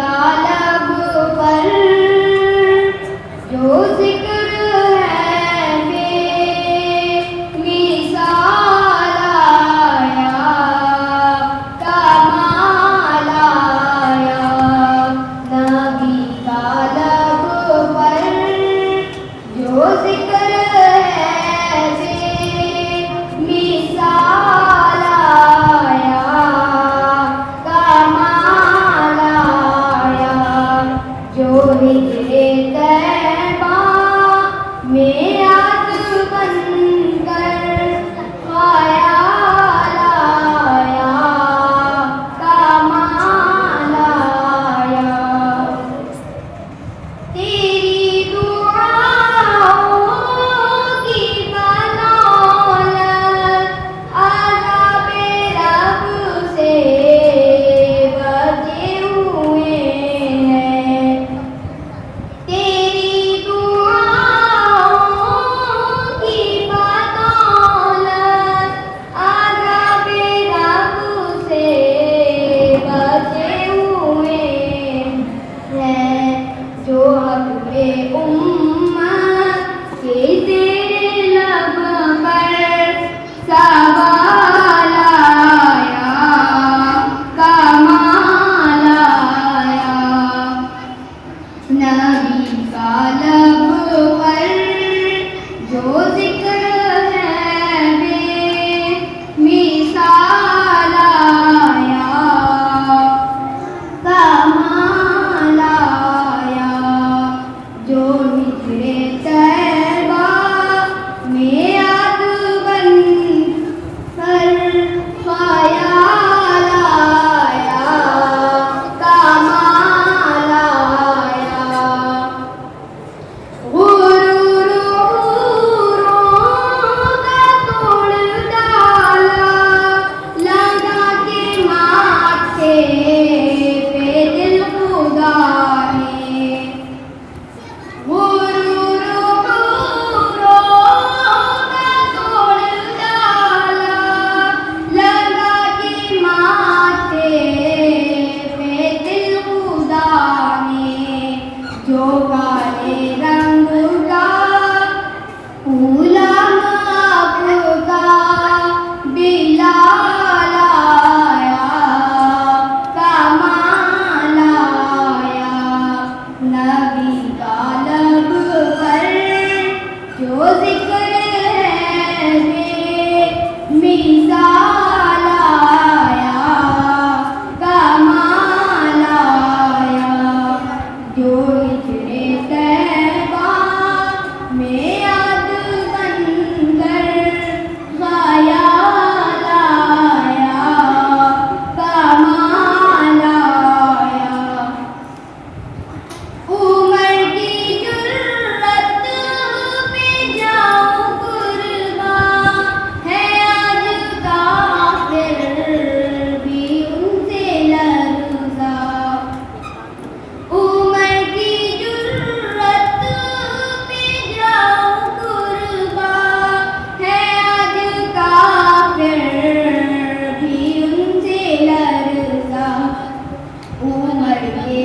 का लब पर जो जिक्र है बेमिसाल आया, कमाल आया। नबी का लब पर जो जिक्र है बेमिसाल आया, कमाल आया। जो हिजरे तैबा में याद बनकर ख्याल आया, कमाल आया। तेरी दुआओं की बदौलत अज़ाबे रब से बचे हुए हैं। तेरी दुआओं की बदौलत अज़ाबे रब से बचे हुए हैं। जो अपने उम्मत के तेरे लब पर सवाल आया, कमाल आया। नबी का लब पर जो जिक्र है बेमिसाल आया, कमाल आया। जो हिजरे तैबा में याद बनकर ख्याल आया, कमाल आया। गुरूर हूरों का तोड़ डाला, लगा के माथे पे दिल खुदा ने। गुरूर हूरों का तोड़ डाला, लगा के माथे पे दिल खुदा ने। जो काले रंग का गुलाम आपका बिलाल आया, कमाल आया। नबी का लब पर जो जिक्र है बेमिसाल आया, कमाल आया। जो हिजरे तैबा में याद बनकर ख्याल आया, कमाल आया। उमर की जुर्रत पे जाऊं कुर्बान, है आज काफिर भी उनसे लर्ज़ा। उमर की जुर्रत पे जाऊं कुर्बान, है आज काफिर भी उनसे लर्ज़ा। उमर के